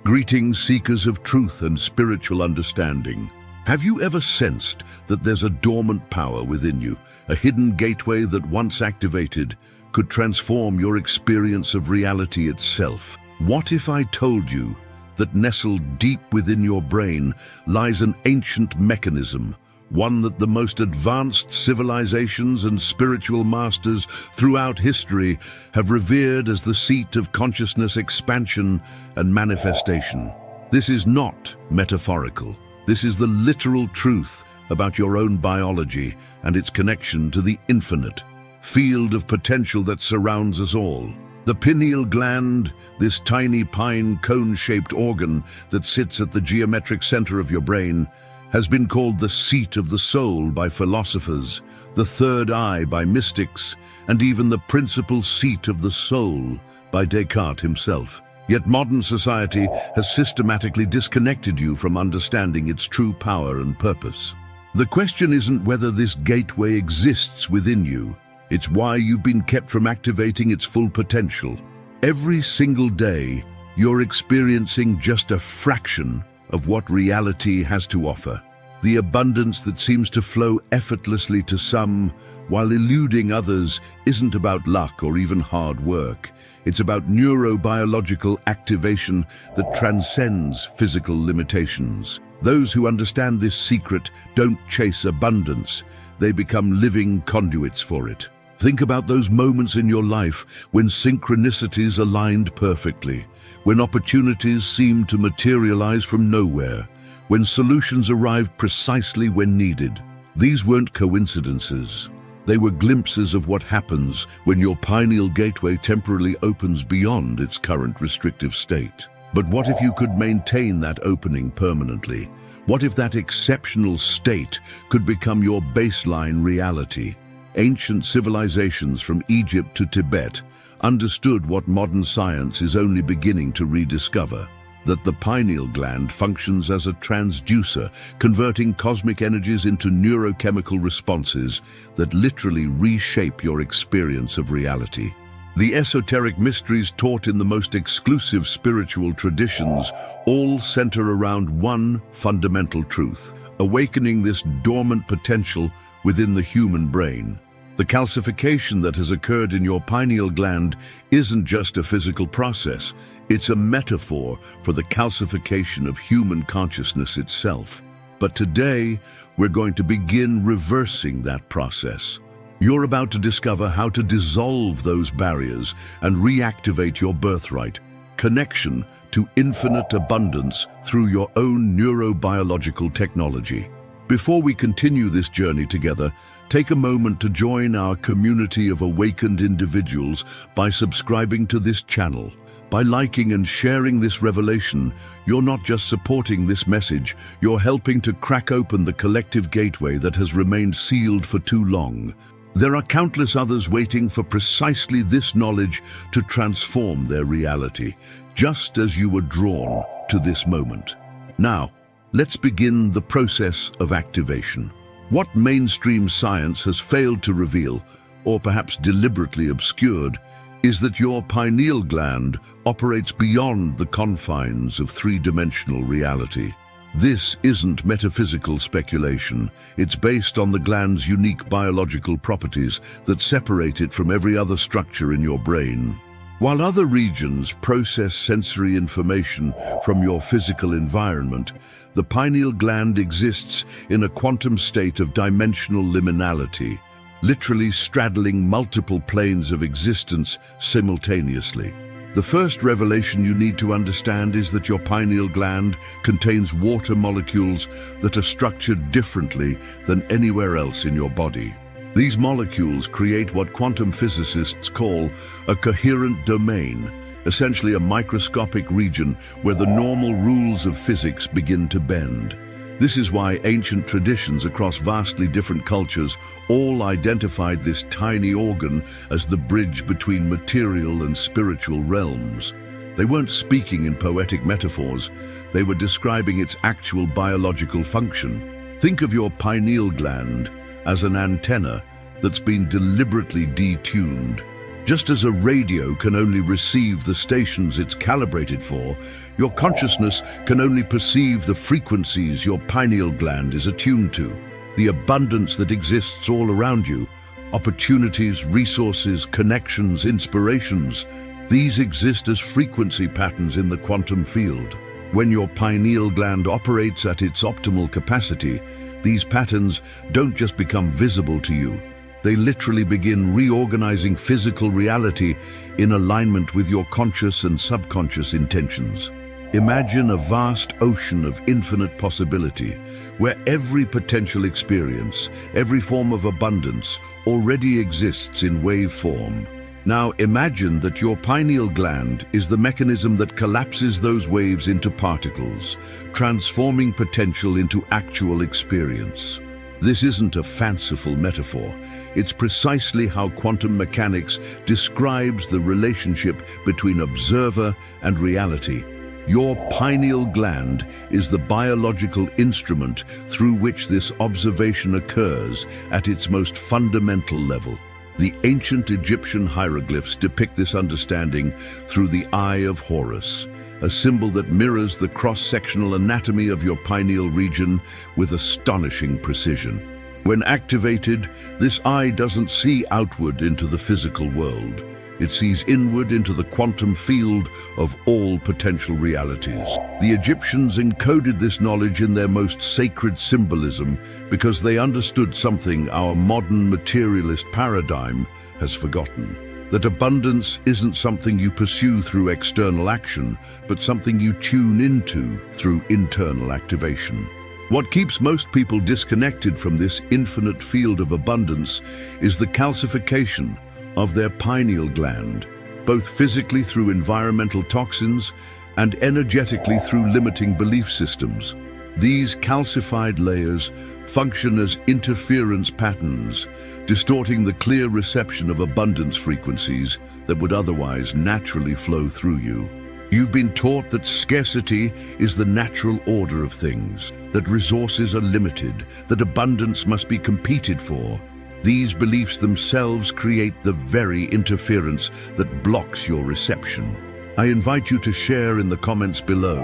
Greetings, seekers of truth and spiritual understanding. Have you ever sensed that there's a dormant power within you, a hidden gateway that once activated could transform your experience of reality itself? What if I told you that nestled deep within your brain lies an ancient mechanism, one that the most advanced civilizations and spiritual masters throughout history have revered as the seat of consciousness expansion and manifestation? This is not metaphorical. This is the literal truth about your own biology and its connection to the infinite field of potential that surrounds us all. The pineal gland, this tiny pine cone-shaped organ that sits at the geometric center of your brain, has been called the seat of the soul by philosophers, the third eye by mystics, and even the principal seat of the soul by Descartes himself. Yet modern society has systematically disconnected you from understanding its true power and purpose. The question isn't whether this gateway exists within you, it's why you've been kept from activating its full potential. Every single day, you're experiencing just a fraction of what reality has to offer. The abundance that seems to flow effortlessly to some while eluding others isn't about luck or even hard work. It's about neurobiological activation that transcends physical limitations. Those who understand this secret don't chase abundance, they become living conduits for it. Think about those moments in your life when synchronicities aligned perfectly, when opportunities seemed to materialize from nowhere, when solutions arrived precisely when needed. These weren't coincidences. They were glimpses of what happens when your pineal gateway temporarily opens beyond its current restrictive state. But what if you could maintain that opening permanently? What if that exceptional state could become your baseline reality? Ancient civilizations from Egypt to Tibet understood what modern science is only beginning to rediscover: that the pineal gland functions as a transducer, converting cosmic energies into neurochemical responses that literally reshape your experience of reality. The esoteric mysteries taught in the most exclusive spiritual traditions all center around one fundamental truth: awakening this dormant potential within the human brain. The calcification that has occurred in your pineal gland isn't just a physical process, it's a metaphor for the calcification of human consciousness itself. But today, we're going to begin reversing that process. You're about to discover how to dissolve those barriers and reactivate your birthright, connection to infinite abundance through your own neurobiological technology. Before we continue this journey together, take a moment to join our community of awakened individuals by subscribing to this channel. By liking and sharing this revelation, you're not just supporting this message, you're helping to crack open the collective gateway that has remained sealed for too long. There are countless others waiting for precisely this knowledge to transform their reality, just as you were drawn to this moment. Now, let's begin the process of activation. What mainstream science has failed to reveal, or perhaps deliberately obscured, is that your pineal gland operates beyond the confines of three-dimensional reality. This isn't metaphysical speculation. It's based on the gland's unique biological properties that separate it from every other structure in your brain. While other regions process sensory information from your physical environment, the pineal gland exists in a quantum state of dimensional liminality, literally straddling multiple planes of existence simultaneously. The first revelation you need to understand is that your pineal gland contains water molecules that are structured differently than anywhere else in your body. These molecules create what quantum physicists call a coherent domain, essentially a microscopic region where the normal rules of physics begin to bend. This is why ancient traditions across vastly different cultures all identified this tiny organ as the bridge between material and spiritual realms. They weren't speaking in poetic metaphors, they were describing its actual biological function. Think of your pineal gland as an antenna that's been deliberately detuned. Just as a radio can only receive the stations it's calibrated for, your consciousness can only perceive the frequencies your pineal gland is attuned to. The abundance that exists all around you, opportunities, resources, connections, inspirations, these exist as frequency patterns in the quantum field. When your pineal gland operates at its optimal capacity, these patterns don't just become visible to you. They literally begin reorganizing physical reality in alignment with your conscious and subconscious intentions. Imagine a vast ocean of infinite possibility, where every potential experience, every form of abundance, already exists in wave form. Now imagine that your pineal gland is the mechanism that collapses those waves into particles, transforming potential into actual experience. This isn't a fanciful metaphor. It's precisely how quantum mechanics describes the relationship between observer and reality. Your pineal gland is the biological instrument through which this observation occurs at its most fundamental level. The ancient Egyptian hieroglyphs depict this understanding through the Eye of Horus, a symbol that mirrors the cross-sectional anatomy of your pineal region with astonishing precision. When activated, this eye doesn't see outward into the physical world. It sees inward into the quantum field of all potential realities. The Egyptians encoded this knowledge in their most sacred symbolism because they understood something our modern materialist paradigm has forgotten. That abundance isn't something you pursue through external action, but something you tune into through internal activation. What keeps most people disconnected from this infinite field of abundance is the calcification of their pineal gland, both physically through environmental toxins and energetically through limiting belief systems. These calcified layers function as interference patterns, distorting the clear reception of abundance frequencies that would otherwise naturally flow through you. You've been taught that scarcity is the natural order of things, that resources are limited, that abundance must be competed for. These beliefs themselves create the very interference that blocks your reception. I invite you to share in the comments below,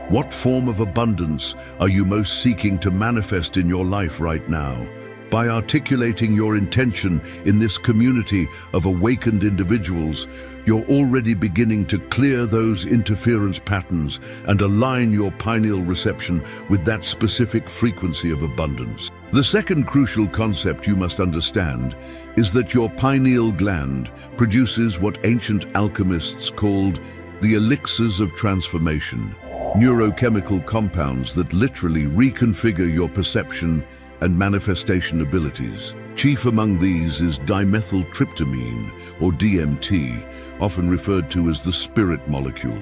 what form of abundance are you most seeking to manifest in your life right now? By articulating your intention in this community of awakened individuals, you're already beginning to clear those interference patterns and align your pineal reception with that specific frequency of abundance. The second crucial concept you must understand is that your pineal gland produces what ancient alchemists called the elixirs of transformation, neurochemical compounds that literally reconfigure your perception and manifestation abilities. Chief among these is dimethyltryptamine, or DMT, often referred to as the spirit molecule.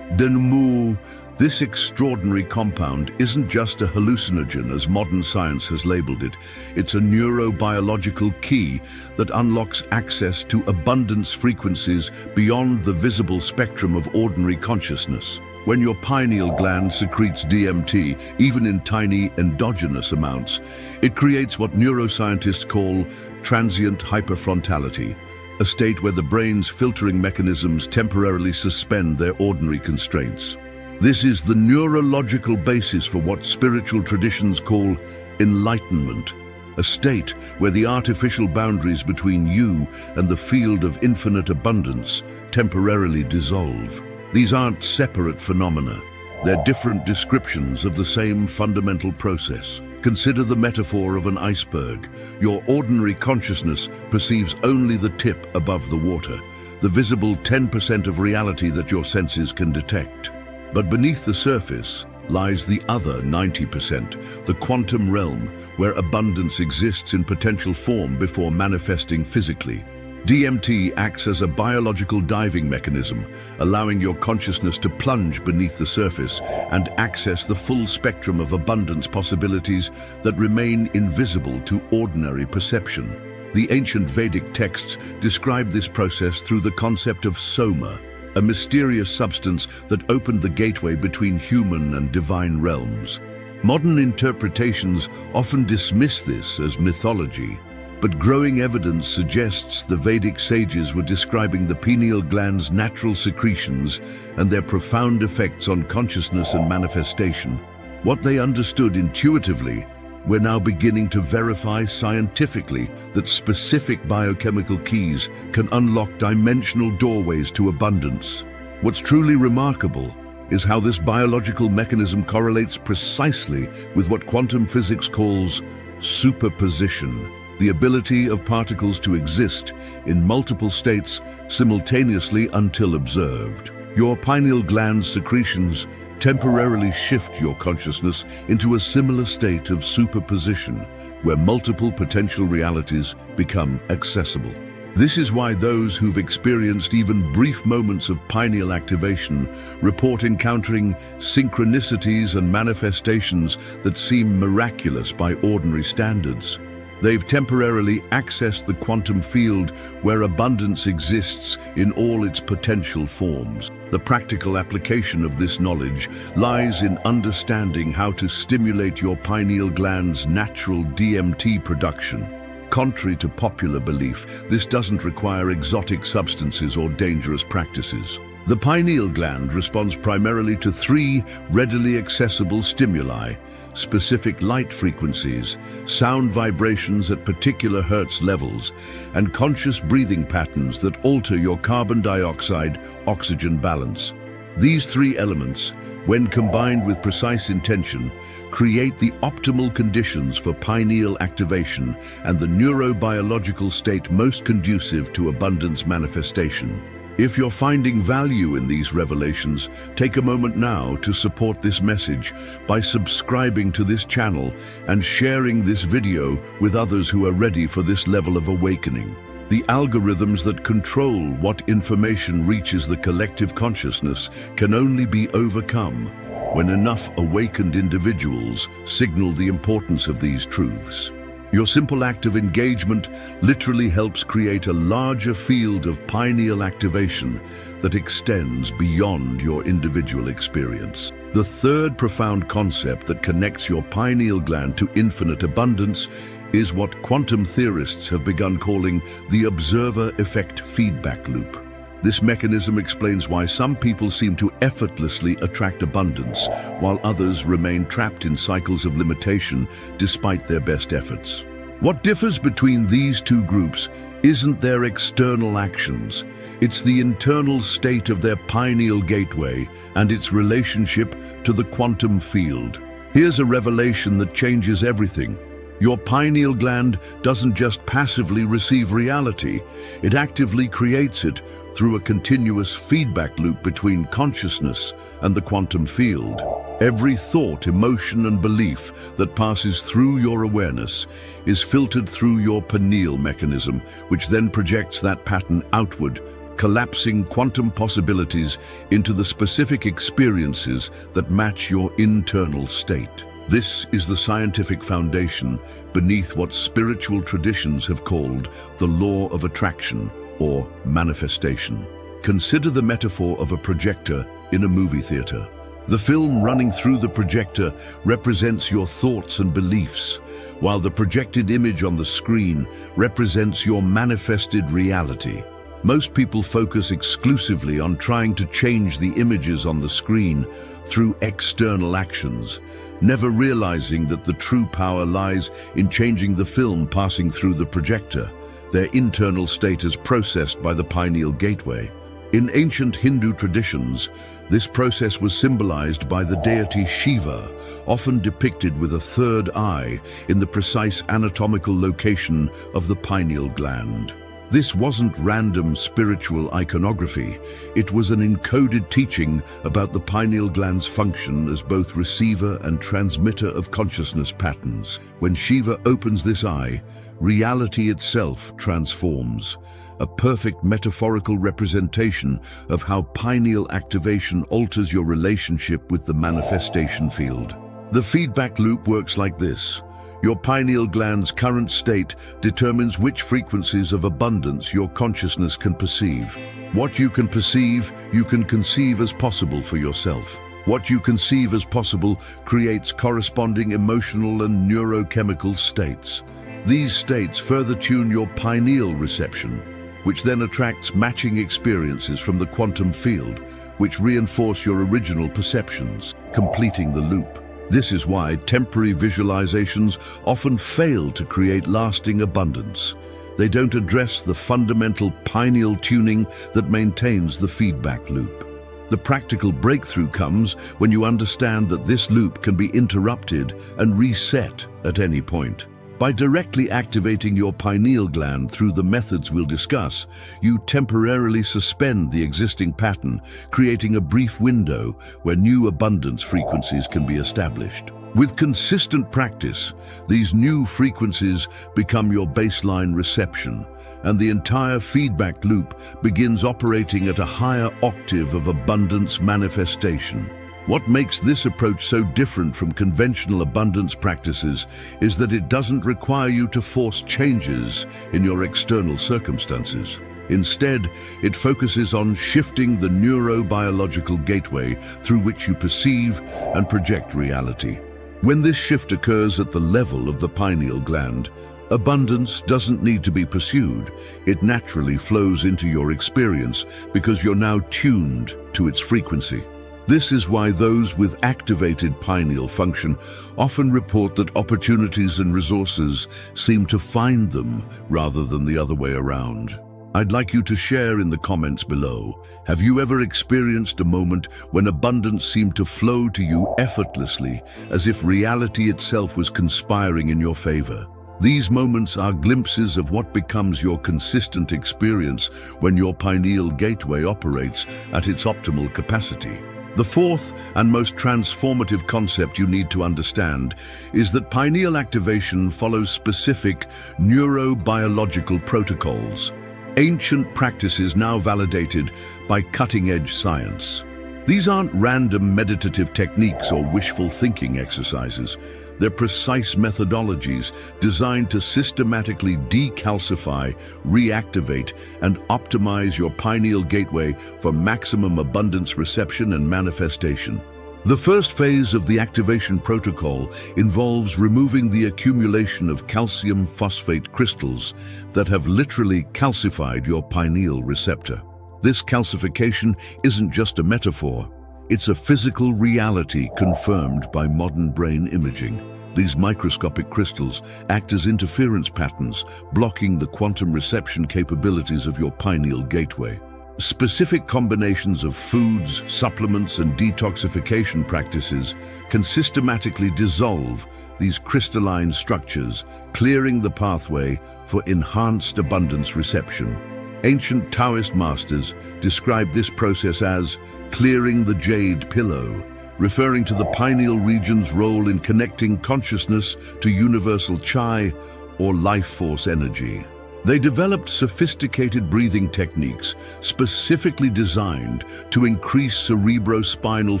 Denouement, this extraordinary compound isn't just a hallucinogen as modern science has labeled it. It's a neurobiological key that unlocks access to abundance frequencies beyond the visible spectrum of ordinary consciousness. When your pineal gland secretes DMT, even in tiny endogenous amounts, it creates what neuroscientists call transient hyperfrontality, a state where the brain's filtering mechanisms temporarily suspend their ordinary constraints. This is the neurological basis for what spiritual traditions call enlightenment, a state where the artificial boundaries between you and the field of infinite abundance temporarily dissolve. These aren't separate phenomena. They're different descriptions of the same fundamental process. Consider the metaphor of an iceberg. Your ordinary consciousness perceives only the tip above the water, the visible 10% of reality that your senses can detect. But beneath the surface lies the other 90%, the quantum realm, where abundance exists in potential form before manifesting physically. DMT acts as a biological diving mechanism, allowing your consciousness to plunge beneath the surface and access the full spectrum of abundance possibilities that remain invisible to ordinary perception. The ancient Vedic texts describe this process through the concept of soma, a mysterious substance that opened the gateway between human and divine realms. Modern interpretations often dismiss this as mythology, but growing evidence suggests the Vedic sages were describing the pineal gland's natural secretions and their profound effects on consciousness and manifestation. What they understood intuitively, we're now beginning to verify scientifically that specific biochemical keys can unlock dimensional doorways to abundance. What's truly remarkable is how this biological mechanism correlates precisely with what quantum physics calls superposition, the ability of particles to exist in multiple states simultaneously until observed. Your pineal gland's secretions temporarily shift your consciousness into a similar state of superposition, where multiple potential realities become accessible. This is why those who've experienced even brief moments of pineal activation report encountering synchronicities and manifestations that seem miraculous by ordinary standards. They've temporarily accessed the quantum field where abundance exists in all its potential forms. The practical application of this knowledge lies in understanding how to stimulate your pineal gland's natural DMT production. Contrary to popular belief, this doesn't require exotic substances or dangerous practices. The pineal gland responds primarily to 3 readily accessible stimuli: specific light frequencies, sound vibrations at particular hertz levels, and conscious breathing patterns that alter your carbon dioxide-oxygen balance. These 3 elements, when combined with precise intention, create the optimal conditions for pineal activation and the neurobiological state most conducive to abundance manifestation. If you're finding value in these revelations, take a moment now to support this message by subscribing to this channel and sharing this video with others who are ready for this level of awakening. The algorithms that control what information reaches the collective consciousness can only be overcome when enough awakened individuals signal the importance of these truths. Your simple act of engagement literally helps create a larger field of pineal activation that extends beyond your individual experience. The third profound concept that connects your pineal gland to infinite abundance is what quantum theorists have begun calling the observer effect feedback loop. This mechanism explains why some people seem to effortlessly attract abundance, while others remain trapped in cycles of limitation despite their best efforts. What differs between these 2 groups isn't their external actions, it's the internal state of their pineal gateway and its relationship to the quantum field. Here's a revelation that changes everything. Your pineal gland doesn't just passively receive reality, it actively creates it through a continuous feedback loop between consciousness and the quantum field. Every thought, emotion, and belief that passes through your awareness is filtered through your pineal mechanism, which then projects that pattern outward, collapsing quantum possibilities into the specific experiences that match your internal state. This is the scientific foundation beneath what spiritual traditions have called the law of attraction or manifestation. Consider the metaphor of a projector in a movie theater. The film running through the projector represents your thoughts and beliefs, while the projected image on the screen represents your manifested reality. Most people focus exclusively on trying to change the images on the screen through external actions, never realizing that the true power lies in changing the film passing through the projector, their internal state as processed by the pineal gateway. In ancient Hindu traditions, this process was symbolized by the deity Shiva, often depicted with a third eye in the precise anatomical location of the pineal gland. This wasn't random spiritual iconography. It was an encoded teaching about the pineal gland's function as both receiver and transmitter of consciousness patterns. When Shiva opens this eye, reality itself transforms, a perfect metaphorical representation of how pineal activation alters your relationship with the manifestation field. The feedback loop works like this. Your pineal gland's current state determines which frequencies of abundance your consciousness can perceive. What you can perceive, you can conceive as possible for yourself. What you conceive as possible creates corresponding emotional and neurochemical states. These states further tune your pineal reception, which then attracts matching experiences from the quantum field, which reinforce your original perceptions, completing the loop. This is why temporary visualizations often fail to create lasting abundance. They don't address the fundamental pineal tuning that maintains the feedback loop. The practical breakthrough comes when you understand that this loop can be interrupted and reset at any point. By directly activating your pineal gland through the methods we'll discuss, you temporarily suspend the existing pattern, creating a brief window where new abundance frequencies can be established. With consistent practice, these new frequencies become your baseline reception, and the entire feedback loop begins operating at a higher octave of abundance manifestation. What makes this approach so different from conventional abundance practices is that it doesn't require you to force changes in your external circumstances. Instead, it focuses on shifting the neurobiological gateway through which you perceive and project reality. When this shift occurs at the level of the pineal gland, abundance doesn't need to be pursued. It naturally flows into your experience because you're now tuned to its frequency. This is why those with activated pineal function often report that opportunities and resources seem to find them rather than the other way around. I'd like you to share in the comments below. Have you ever experienced a moment when abundance seemed to flow to you effortlessly, as if reality itself was conspiring in your favor? These moments are glimpses of what becomes your consistent experience when your pineal gateway operates at its optimal capacity. The fourth and most transformative concept you need to understand is that pineal activation follows specific neurobiological protocols, ancient practices now validated by cutting-edge science. These aren't random meditative techniques or wishful thinking exercises. They're precise methodologies designed to systematically decalcify, reactivate, and optimize your pineal gateway for maximum abundance reception and manifestation. The first phase of the activation protocol involves removing the accumulation of calcium phosphate crystals that have literally calcified your pineal receptor. This calcification isn't just a metaphor. It's a physical reality confirmed by modern brain imaging. These microscopic crystals act as interference patterns, blocking the quantum reception capabilities of your pineal gateway. Specific combinations of foods, supplements, and detoxification practices can systematically dissolve these crystalline structures, clearing the pathway for enhanced abundance reception. Ancient Taoist masters described this process as clearing the jade pillow, referring to the pineal region's role in connecting consciousness to universal chi, or life force energy. They developed sophisticated breathing techniques specifically designed to increase cerebrospinal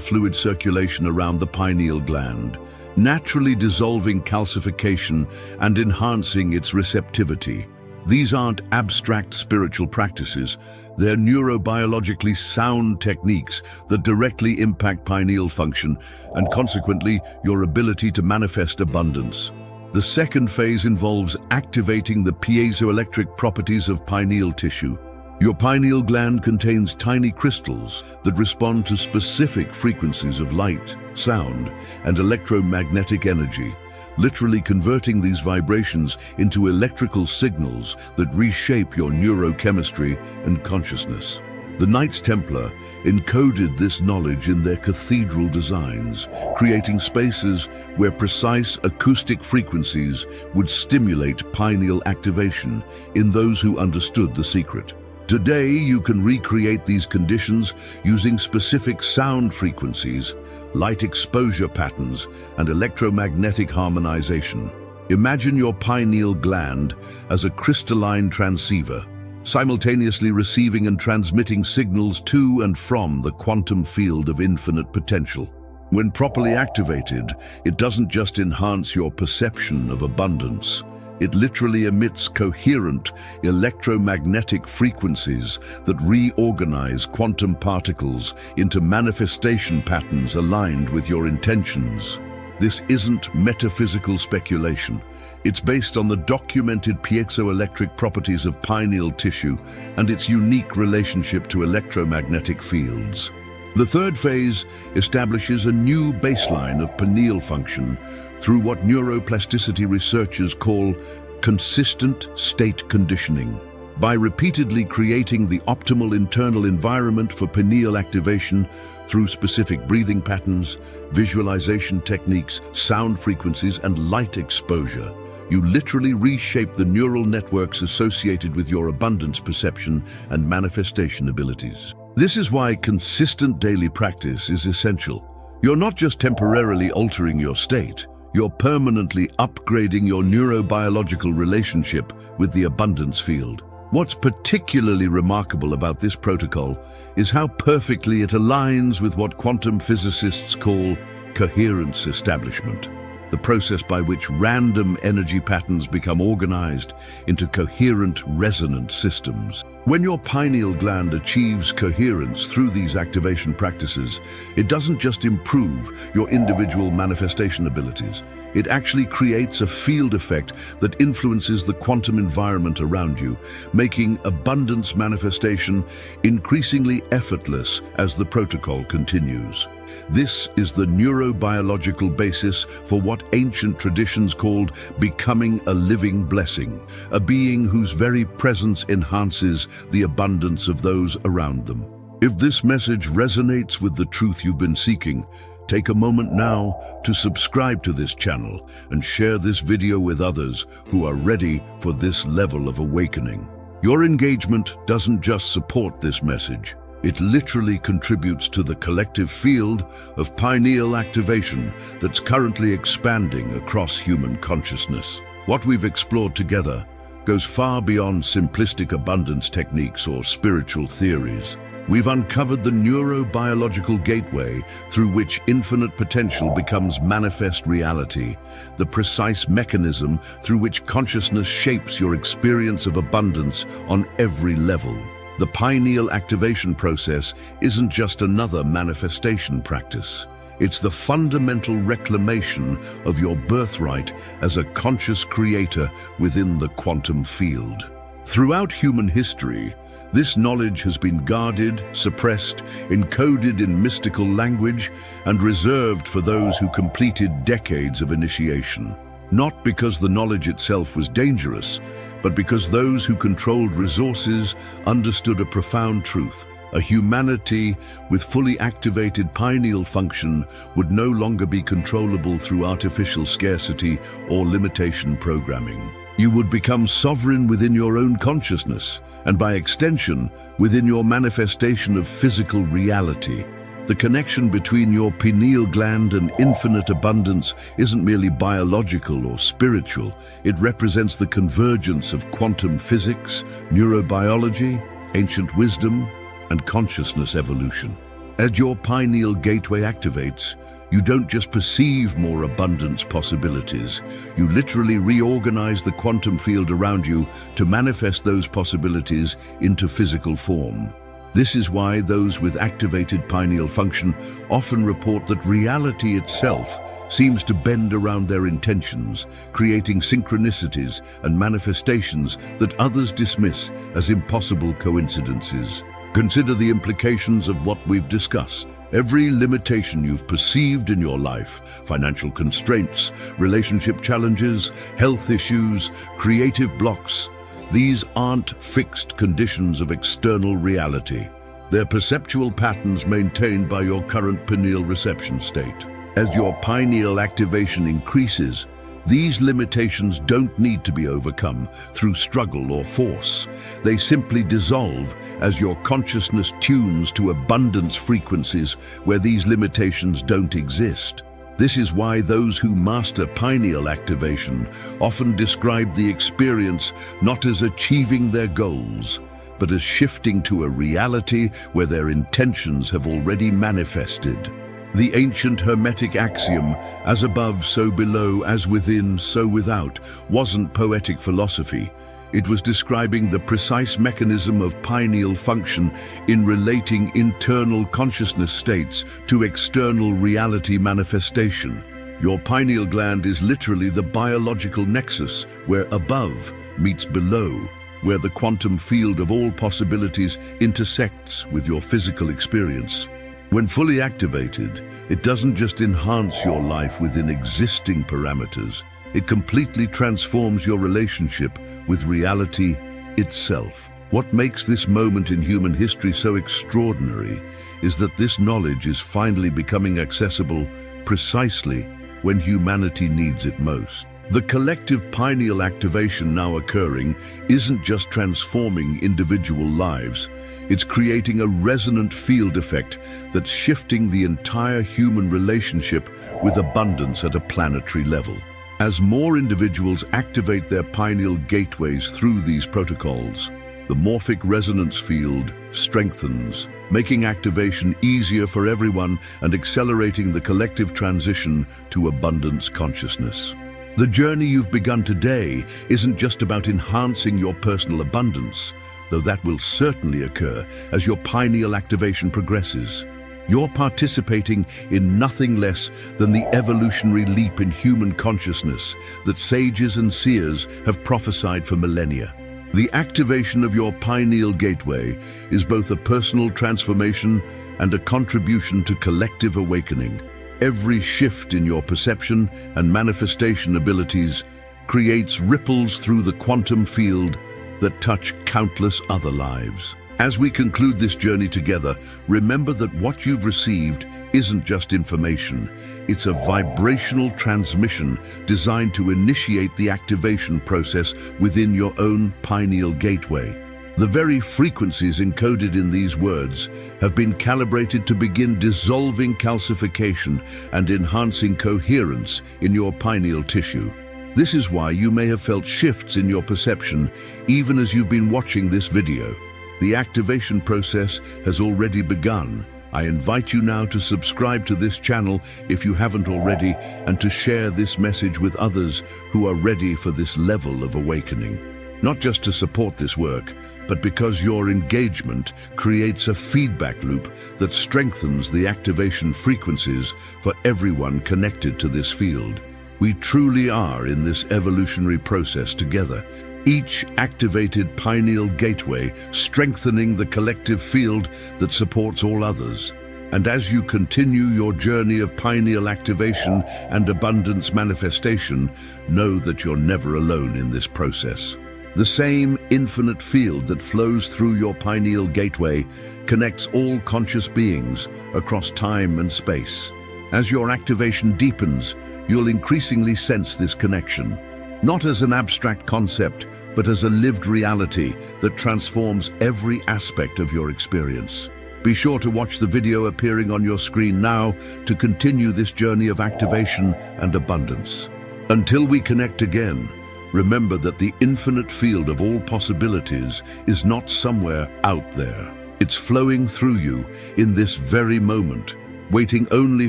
fluid circulation around the pineal gland, naturally dissolving calcification and enhancing its receptivity. These aren't abstract spiritual practices. They're neurobiologically sound techniques that directly impact pineal function and consequently your ability to manifest abundance. The second phase involves activating the piezoelectric properties of pineal tissue. Your pineal gland contains tiny crystals that respond to specific frequencies of light, sound, and electromagnetic energy, literally converting these vibrations into electrical signals that reshape your neurochemistry and consciousness. The Knights Templar encoded this knowledge in their cathedral designs, creating spaces where precise acoustic frequencies would stimulate pineal activation in those who understood the secret. Today, you can recreate these conditions using specific sound frequencies, light exposure patterns, and electromagnetic harmonization. Imagine your pineal gland as a crystalline transceiver, simultaneously receiving and transmitting signals to and from the quantum field of infinite potential. When properly activated, it doesn't just enhance your perception of abundance. It literally emits coherent electromagnetic frequencies that reorganize quantum particles into manifestation patterns aligned with your intentions. This isn't metaphysical speculation. It's based on the documented piezoelectric properties of pineal tissue and its unique relationship to electromagnetic fields. The third phase establishes a new baseline of pineal function through what neuroplasticity researchers call consistent state conditioning. By repeatedly creating the optimal internal environment for pineal activation through specific breathing patterns, visualization techniques, sound frequencies, and light exposure, you literally reshape the neural networks associated with your abundance perception and manifestation abilities. This is why consistent daily practice is essential. You're not just temporarily altering your state, you're permanently upgrading your neurobiological relationship with the abundance field. What's particularly remarkable about this protocol is how perfectly it aligns with what quantum physicists call coherence establishment, the process by which random energy patterns become organized into coherent resonant systems. When your pineal gland achieves coherence through these activation practices, it doesn't just improve your individual manifestation abilities. It actually creates a field effect that influences the quantum environment around you, making abundance manifestation increasingly effortless as the protocol continues. This is the neurobiological basis for what ancient traditions called becoming a living blessing, a being whose very presence enhances the abundance of those around them. If this message resonates with the truth you've been seeking, take a moment now to subscribe to this channel and share this video with others who are ready for this level of awakening. Your engagement doesn't just support this message, it literally contributes to the collective field of pineal activation that's currently expanding across human consciousness. What we've explored together goes far beyond simplistic abundance techniques or spiritual theories. We've uncovered the neurobiological gateway through which infinite potential becomes manifest reality, the precise mechanism through which consciousness shapes your experience of abundance on every level. The pineal activation process isn't just another manifestation practice. It's the fundamental reclamation of your birthright as a conscious creator within the quantum field. Throughout human history, this knowledge has been guarded, suppressed, encoded in mystical language, and reserved for those who completed decades of initiation. Not because the knowledge itself was dangerous, but because those who controlled resources understood a profound truth. A humanity with fully activated pineal function would no longer be controllable through artificial scarcity or limitation programming. You would become sovereign within your own consciousness, and by extension, within your manifestation of physical reality. The connection between your pineal gland and infinite abundance isn't merely biological or spiritual. It represents the convergence of quantum physics, neurobiology, ancient wisdom, and consciousness evolution. As your pineal gateway activates, you don't just perceive more abundance possibilities, you literally reorganize the quantum field around you to manifest those possibilities into physical form. This is why those with activated pineal function often report that reality itself seems to bend around their intentions, creating synchronicities and manifestations that others dismiss as impossible coincidences. Consider the implications of what we've discussed. Every limitation you've perceived in your life, financial constraints, relationship challenges, health issues, creative blocks, these aren't fixed conditions of external reality. They're perceptual patterns maintained by your current pineal reception state. As your pineal activation increases, these limitations don't need to be overcome through struggle or force. They simply dissolve as your consciousness tunes to abundance frequencies where these limitations don't exist. This is why those who master pineal activation often describe the experience not as achieving their goals, but as shifting to a reality where their intentions have already manifested. The ancient Hermetic axiom, as above, so below, as within, so without, wasn't poetic philosophy. It was describing the precise mechanism of pineal function in relating internal consciousness states to external reality manifestation. Your pineal gland is literally the biological nexus where above meets below, where the quantum field of all possibilities intersects with your physical experience. When fully activated, it doesn't just enhance your life within existing parameters, it completely transforms your relationship with reality itself. What makes this moment in human history so extraordinary is that this knowledge is finally becoming accessible precisely when humanity needs it most. The collective pineal activation now occurring isn't just transforming individual lives, it's creating a resonant field effect that's shifting the entire human relationship with abundance at a planetary level. As more individuals activate their pineal gateways through these protocols, the morphic resonance field strengthens, making activation easier for everyone and accelerating the collective transition to abundance consciousness. The journey you've begun today isn't just about enhancing your personal abundance, though that will certainly occur as your pineal activation progresses. You're participating in nothing less than the evolutionary leap in human consciousness that sages and seers have prophesied for millennia. The activation of your pineal gateway is both a personal transformation and a contribution to collective awakening. Every shift in your perception and manifestation abilities creates ripples through the quantum field that touch countless other lives. As we conclude this journey together, remember that what you've received isn't just information. It's a vibrational transmission designed to initiate the activation process within your own pineal gateway. The very frequencies encoded in these words have been calibrated to begin dissolving calcification and enhancing coherence in your pineal tissue. This is why you may have felt shifts in your perception even as you've been watching this video. The activation process has already begun. I invite you now to subscribe to this channel if you haven't already, and to share this message with others who are ready for this level of awakening. Not just to support this work, but because your engagement creates a feedback loop that strengthens the activation frequencies for everyone connected to this field. We truly are in this evolutionary process together, each activated pineal gateway strengthening the collective field that supports all others. And as you continue your journey of pineal activation and abundance manifestation, know that you're never alone in this process. The same infinite field that flows through your pineal gateway connects all conscious beings across time and space. As your activation deepens, you'll increasingly sense this connection, not as an abstract concept, but as a lived reality that transforms every aspect of your experience. Be sure to watch the video appearing on your screen now to continue this journey of activation and abundance. Until we connect again, remember that the infinite field of all possibilities is not somewhere out there. It's flowing through you in this very moment, waiting only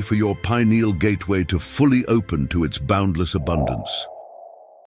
for your pineal gateway to fully open to its boundless abundance.